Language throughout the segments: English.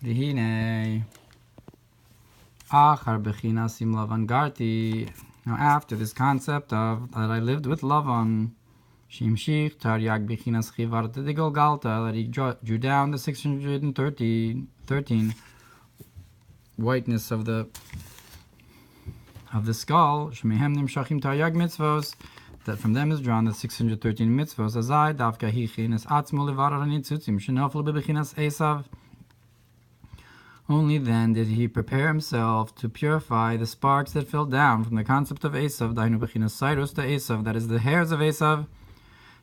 V'hinei achar b'chinasim Lavan Garti. Now after this concept of that I lived with Lavan, Shimshich Taryag b'chinas chivar digol galta, that he drew down the 613 whiteness of the skull, Shmehem nimshachim Taryag mitzvos, that from them is drawn the 613 mitzvos. Azai davka hichin es atzmo levarar hanitzutzim shenoflu b'chinas Esav. Only then did he prepare himself to purify the sparks that fell down from the concept of Esav, dainu b'chinas Cyrus to Esav, that is the hairs of Esav,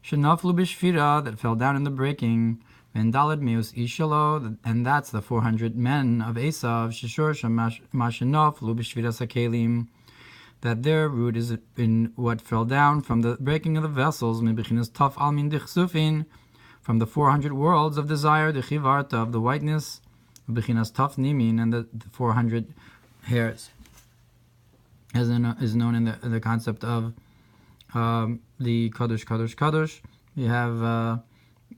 shenoflu b'shvira, that fell down in the breaking, vendalad meus ishalo, and that's the 400 men of Esav, shishur mashenoflu b'shvira sakelim, that their root is in what fell down from the breaking of the vessels, b'chinas taf almin dichsufin, from the 400 worlds of desire, the chivarta, of the whiteness, b'chinas taf nimin, and the 400 hairs, as is known in the concept of the kadosh. You have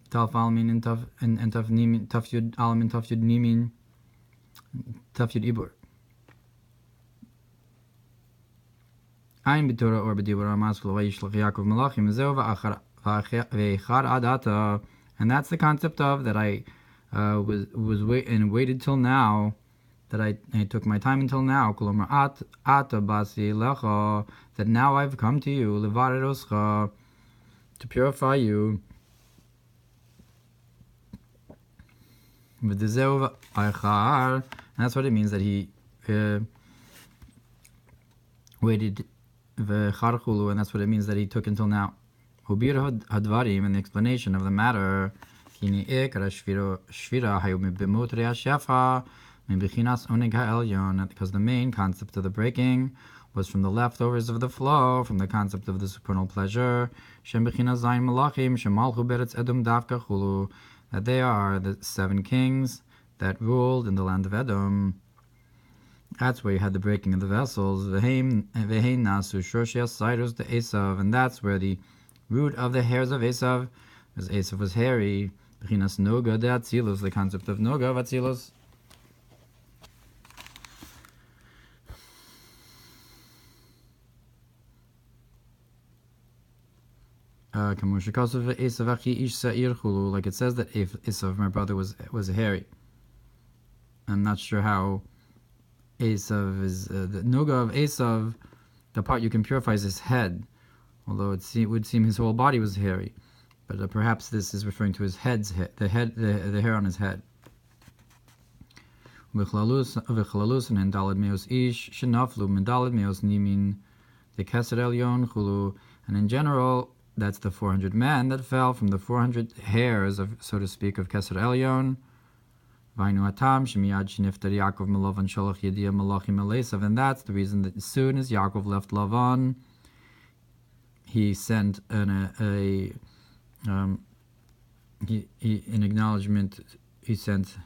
taf almin and taf nimin, taf yud almin, taf yud nimin, taf yud ibur. Ein b'torah or b'dibur amaslo Vayishlach Yaakov malachim zeu v'echad adata, and that's the concept of that I waited till now, that I took my time until now. Kolomar ata basi lecha, that now I've come to you, levareroscha, to purify you. V'dezeu v'echar, and that's what it means that he waited. V'charchulu, and that's what it means that he took until now. Hubir hadvarim, and the explanation of the matter. Kini ikra shvira hayu b'mut re'ashefa mibichinas oneg ha'elyon, because the main concept of the breaking was from the leftovers of the flow, from the concept of the supernal pleasure. Shem b'chinas zayin malachim shemalchu beretz edom davka chulu, that they are the 7 kings that ruled in the land of Edom. That's where you had the breaking of the vessels. Vehein nasu shorshei cyrus de Esav, and that's where the root of the hairs of Esav, because Esav was hairy. Bechinas noga de atzilus, the concept of noga of atzilus. Like it says that Esav, my brother, was hairy. I'm not sure how Esav is the noga of Esav. The part you can purify is his head, although it would seem his whole body was hairy. But perhaps this is referring to his the hair on his head. And in general, that's the 400 men that fell from the 400 hairs of, so to speak, of Keser Elyon. And that's the reason that as soon as Yaakov left Lavan, he sent in acknowledgement. He sent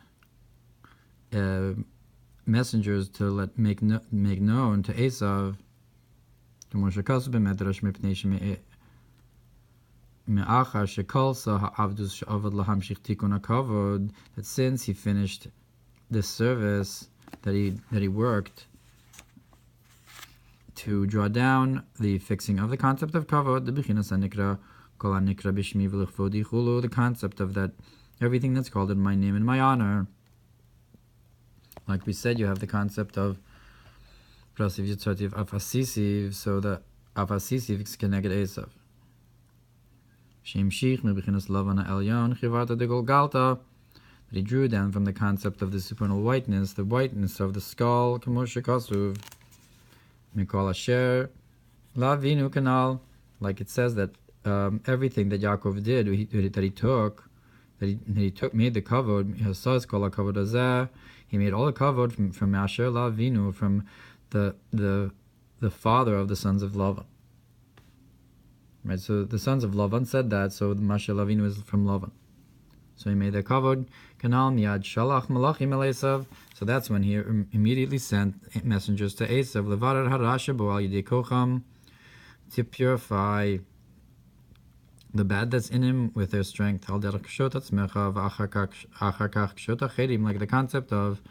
messengers to make known to Esav that since he finished this service that he worked to draw down the fixing of the concept of kavod, the concept of that everything that's called in my name and my honor. Like we said, you have the concept of prasiv yitzartiv afasisiv, so the afasisiv is connected Esav. Shimshich mebichinas Lavan elyon chivarta de golgalta, that he drew down from the concept of the supernal whiteness, the whiteness of the skull, k'moshe kasuv mikol asher lavinu kanal, like it says that everything that Yaakov did, made the kavod. He made all the kavod from Asher Lavinu, from the father of the sons of Lavan. Right, so the sons of Lavan said that, so the Asher Lavinu is from Lavan. So he made the kavod. Kanal miyad shalach malachim el Esav. So that's when he immediately sent messengers to Esav, levarer harasha bo al yidei kocham, to purify the bad that's in him with their strength. Like the concept of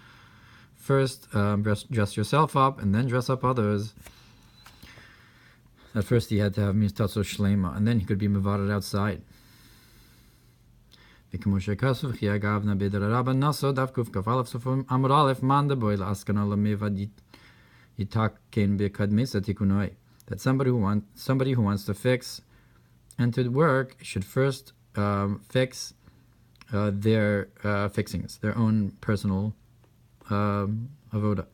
first dress yourself up and then dress up others. At first he had to have mistatzo shlema, and then he could be mevared outside. That somebody who wants to fix and to work should first fix their fixings, their own personal avoda.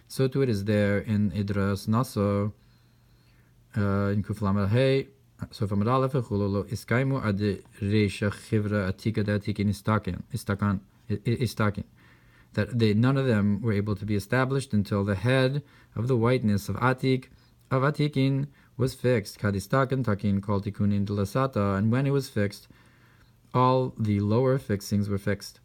So too it is there in Idras Naso in Kuflamed Hey. So from Aleph Chulolo Iskaimu ad Reisha Chivra Atika Datikin Istakin. That none of them were able to be established until the head of the whiteness of Atikin was fixed. Kadistakin Takin called Tikunin de Lasata, and when it was fixed, all the lower fixings were fixed.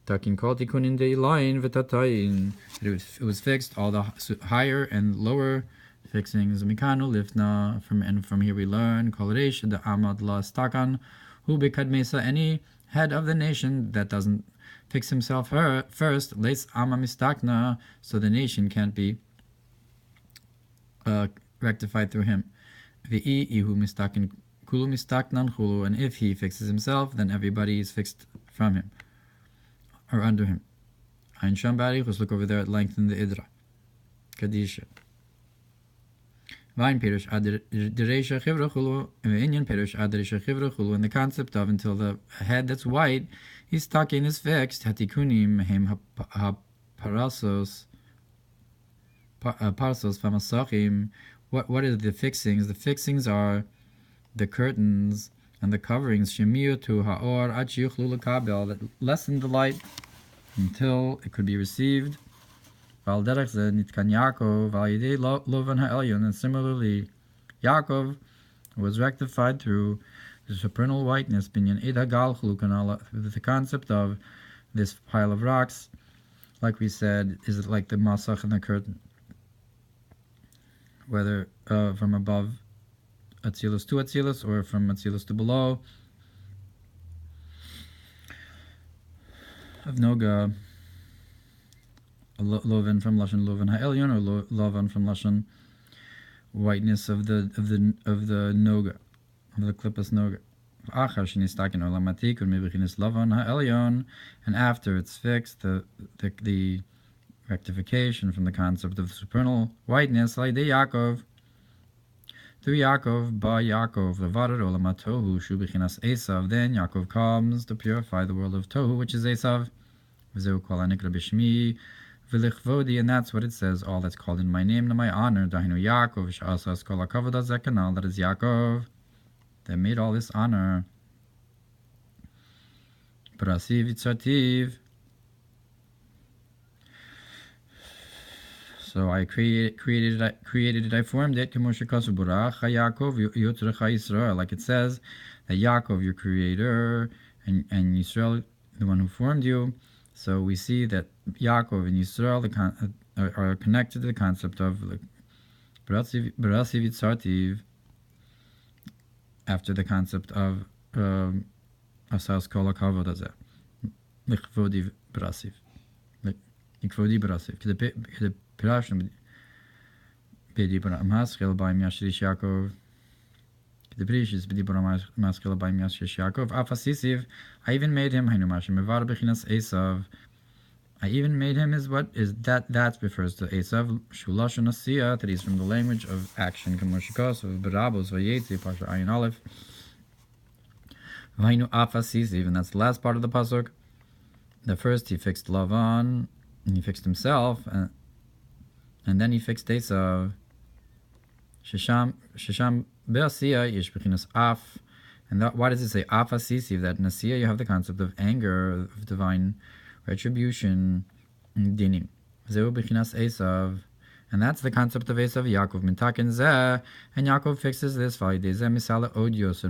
Takin called Tikunin de Ilain Vitatain. It was fixed, all the higher and lower fixings. Mikanu Lifna, from here we learn Kolaresh the Amad La Stakan, who Bikad Mesa, any head of the nation that doesn't fix himself first, Lace Ama Mistakna, so the nation can't be rectified through him. Vi'i Ihu Mistakin Kulu Mistaknan Hulu, and if he fixes himself, then everybody is fixed from him or under him. Ein Shambari, let's look over there at length in the Idra. Kadisha. Vain Perush Adiresha Chivra Chulu, Indian Perush Adiresha Chivra Chulu, and the concept of until the head that's white, his takin is fixed, Hatikunim Hem Parasos Parsos Famasachim. What are the fixings? The fixings are the curtains and the coverings, Shemiu to Haor Achiuchlu Kabel, that lessen the light until it could be received. And similarly, Yaakov was rectified through the supernal whiteness, through the concept of this pile of rocks, like we said, is like the masach and the curtain, whether from above Atzilus to Atzilus or from Atzilus to below. Of Noga, Lavan from Lashon Lavan Ha'elyon, or Lavan from Lashon whiteness of the Noga, of the Klippas Noga. And after it's fixed, the rectification from the concept of the supernal whiteness, like the Yaakov, through Yaakov, by Yaakov, Levarer Olam Tohu Shu B'chinas Esav. Then Yaakov comes to purify the world of Tohu, which is Esav. V'zeu kol hanikra b'shmi v'lichvodi, and that's what it says. All that's called in my name, to my honor. Dahinu Yaakov sh'asas kol hakavod hazekanal. That is Yaakov that made all this honor. Brasiv yitzartiv. So I created it, I formed it. Like it says that Yaakov, your creator, and Yisrael, the one who formed you. So we see that Yaakov and Yisrael are connected to the concept of Barasiv Yitzartiv, after the concept of Asas Kol HaKavod Hazeh, Lichvodi Barasiv, Lichvodi Barasiv. Pirashim B'dibra Maschil B'im Yashrish Yaakov. The Brishis B'dibra Maschil B'im Yashrish Yaakov. Afasisiv, I even made him Hainu Mashim Mevar B'chinas Esav. I even made him is what is that refers to Esav Shulashon Asiya, that he's from the language of action. Kamoshikos of Barabos Vayetzi Pasha Ayin Aleph. Hainu Afasisiv, and that's the last part of the pasuk. The first he fixed Lavan, and he fixed himself, and then he fixed Esav. Shisham Be'asiya Yesh B'chinas Af. And that, why does it say Af Asisiv? That in Asiya you have the concept of anger, of divine retribution, dinim. Zeu B'chinas Esav. And that's the concept of Esav. Yaakov Mintaken Zeh. And Yaakov fixes this. Validezeh Misala Odios.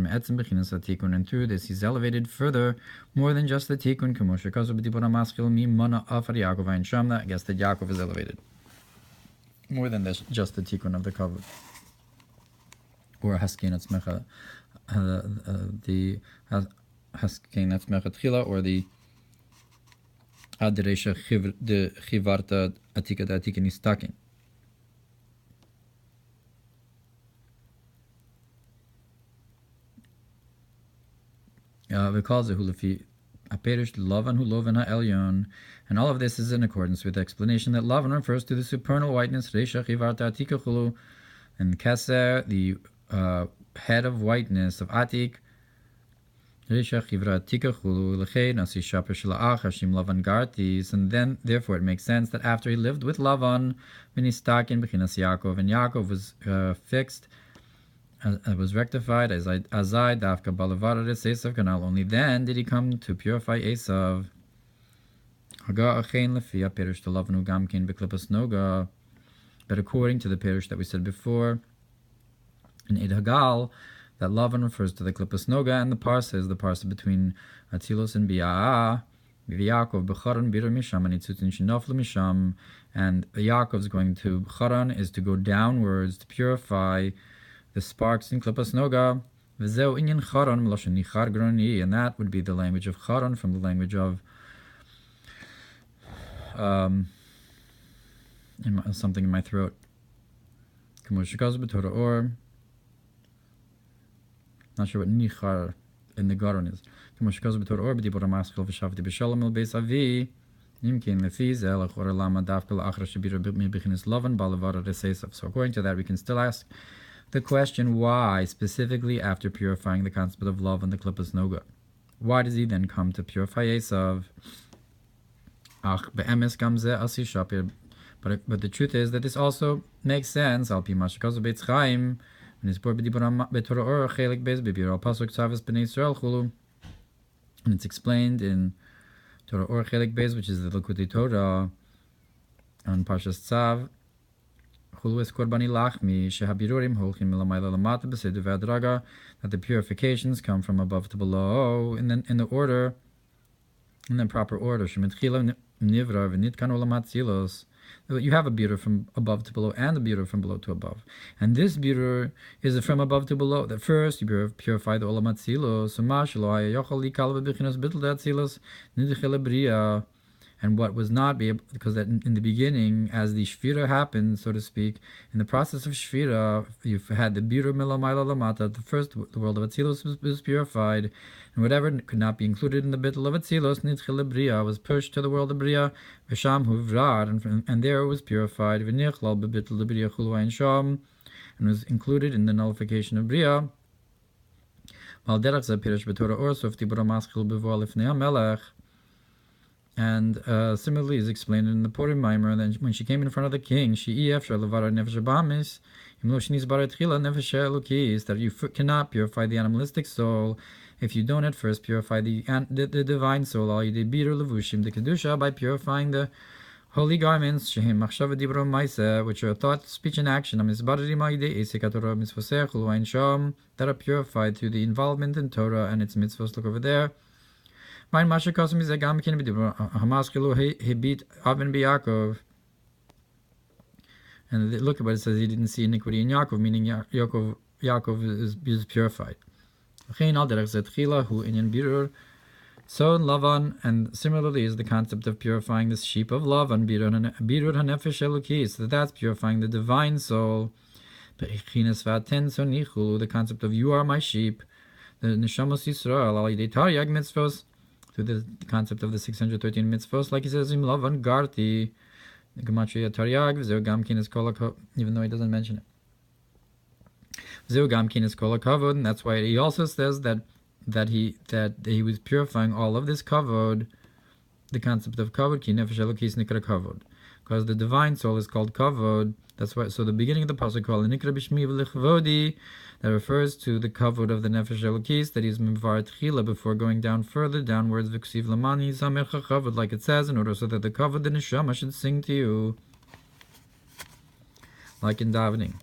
And through this he's elevated further, more than just the Tikkun. Kamoshikasu B'dibura Maschil Mi Mana Afar Yaakov Ein Sham. That I guess that Yaakov is elevated. more than just the tikkun of the kavod. Or haskein atzmecha, the haskein atzmecha tchila, or the adresha chivarta atika da atika nistakin. Because the hulafi aperish Lavan hu Lavan ha'elyon, and all of this is in accordance with the explanation that Lavan refers to the supernal whiteness reisha chivarta atika chulu, and keser, the head of whiteness of atik, reisha chivra atika chulu lechein asi shaper shla'ach hashim Lavan Garti, and then therefore it makes sense that after he lived with Lavan, v'nistakin b'chinas Yaakov, and Yaakov was fixed. It was rectified as Azai Dafka Balavaris Esav Canal. Only then did he come to purify Esav. Haga Achain Lefia Perish to Lavanu Gamkin Beklipas Noga. But according to the parish that we said before, in Eid Hagal, that Lavan refers to the Klipas Noga, and the Parsa is the Parsa between Atzilos and Bia'ah. Yaakov B'charan Bira Misham and Itzutin Shinoflu Misham. And Yaakov's going to Charan is to go downwards to purify the sparks in Klipas Noga, v'zeu inyan charon m'loshen nichar groni, and that would be the language of charon, from the language of something in my throat. Kamoshikaz b'Torah Or. Not sure what nichar in the garon is. Kamoshikaz b'Torah Or b'dibur ha'maschil v'shavti b'shalom el beis avi. Nimkin lefiz elach or lama dafka la'achra shebira b'chinis Lavan ba'levar resesav. So according to that, we can still ask the question, why specifically after purifying the concept of love and the Klipas Noga? Why does he then come to purify Esav? But the truth is that this also makes sense. And it's explained in Torah Or Chelik Beis, which is the Likutei Torah on Parshas Tzav. That the purifications come from above to below in the order, in the proper order. You have a biur from above to below and a biur from below to above. And this biur is from above to below. That first you purify the olam atzilos, and what was not be able, because that in the beginning, as the shvira happened, so to speak, in the process of shvira, you had the biur milamayla lamata. The first, the world of Atzilos was purified, and whatever could not be included in the bittul of Atzilos, nitchile bria, was pushed to the world of bria, v'sham huvrar, and there it was purified, v'nichlal bebittul bria chulu sham, and was included in the nullification of bria. Mal derach ze pirish b'Torah Or sof tibura maschil b'voa lifnei hamelech. And similarly is explained in the Purim Mamer that when she came in front of the king, that you cannot purify the animalistic soul if you don't at first purify the divine soul, by purifying the holy garments, which are thought, speech, and action, that are purified through the involvement in Torah and its mitzvahs. Look over there. And look at what it says, he didn't see iniquity in Yaakov, meaning Yaakov is purified. So in Lavan, and similarly is the concept of purifying the sheep of Lavan, so that's purifying the divine soul. The concept of you are my sheep, the Neshamos Yisrael, through the concept of the 613 mitzvos, like he says in Lavan Garti, the Gematria Taryag, Zeu Gamkin is Kolakov, even though he doesn't mention it. Zeu Gamkin is Kolakavod, and that's why he also says that he was purifying all of this kavod, the concept of kavod, ki nefesh elokis nikra kavod, because the divine soul is called kavod. That's why. So the beginning of the pasuk called nikra b'shmi v'lichvodi, that refers to the kavod of the nefesh elokis that is mivar tchila before going down further downwards. V'ksiv lamani zamecha kavod, like it says, in order so that the kavod the neshama should sing to you, like in davening.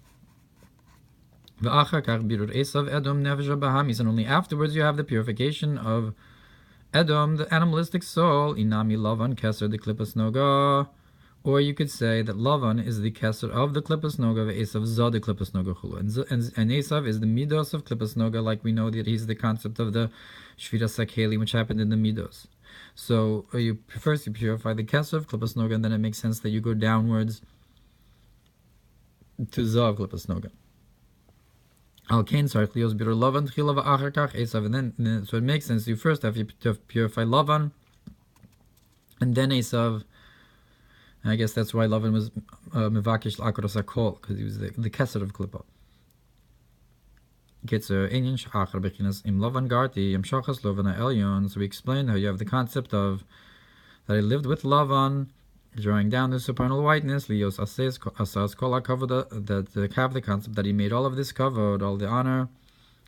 V'achar kach birur esav edom nefesh bahamis, and only afterwards you have the purification of Edom, the animalistic soul. Inami Lavan keser the klipas noga, Or you could say that Lavan is the keser of the Klippas Noga of Esav Zod the Klippas Noga Chulu. And Esav is the Midos of Klippas Noga, like we know that he's the concept of the Shvira Sakeli, which happened in the Midos. So you purify the keser of Klippas Noga, and then it makes sense that you go downwards to Zav Klippas Noga. Al Kain Sarch Lios Bir Lavan Tchila V'Achar Kach Esav, and then so it makes sense. You first have to purify Lavan, and then Esav. And I guess that's why Lavan was Mevakish L'Akaros HaKol, because he was the Keser of Klippa. Kitzer Einyan Sh'Achar Bechinas Im Lavan Garti Im Shachas Lavan Ha'Elyon. So we explained how you have the concept of that I lived with Lavan, drawing down the supernal whiteness. Lios Asas Kol HaKavod, that have the concept that he made all of this kavod, all the honor.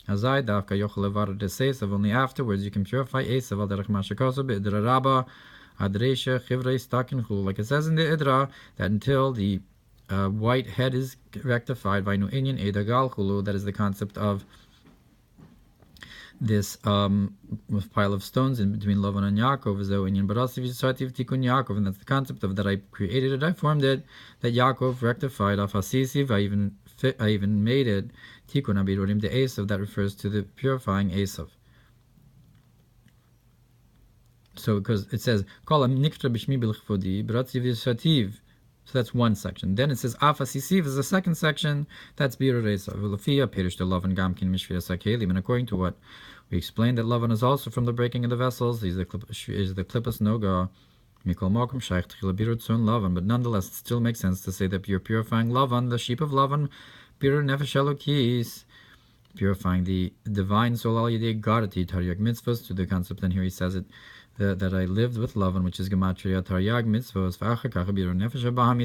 Hazai Davka Yochel Levar Desesav. Only afterwards you can purify Esav Al Derech Mashakaso Be'Idra Rabba. Like it says in the Idra, that until the white head is rectified, that is the concept of this pile of stones in between Lavan and Yaakov, and that's the concept of that I created it, I formed it, that Yaakov rectified, I even made it, Tikkun Abirorim de Esav, that refers to the purifying Esav. So because it says Kol Nikra Bishmi Bilchvodi Bratziv Yishativ, so that's one section. Then it says Afasisiv is the second section. That's Birur Esav Vilafia Perish the Lavan Gamkin Mishvia Sakelim. And according to what we explained, that Lavan is also from the breaking of the vessels. Is the Klippas Noga Mikol Mokum Shaykh Tchila Birur Tzon Lavan. But nonetheless, it still makes sense to say that you're purifying Lavan, the sheep of Lavan, Birur Nefesh Elokis, purifying the divine soul al yedei Garti Taryag Mitzvahs, to the concept. And here he says it. That I lived with Lavan, which is Gematria Taryag Mitzvos,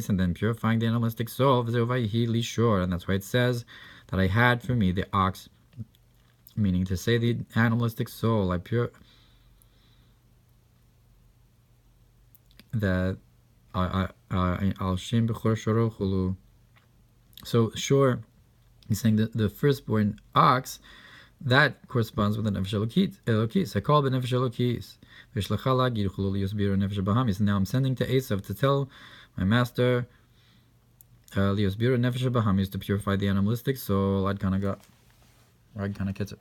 and then purifying the animalistic soul, Shiur, and that's why it says that I had for me the ox, meaning to say the animalistic soul, I that Al Shem Bechor Shoro Chulu. So Shiur, he's saying that the firstborn ox, that corresponds with the Nefesh Elokis. I call the Nefesh Elokis. Viyshlach. Now I'm sending to Esav to tell my master Lios Bira Nefesh Bahamis to purify the animalistic soul. I'd kind of get it.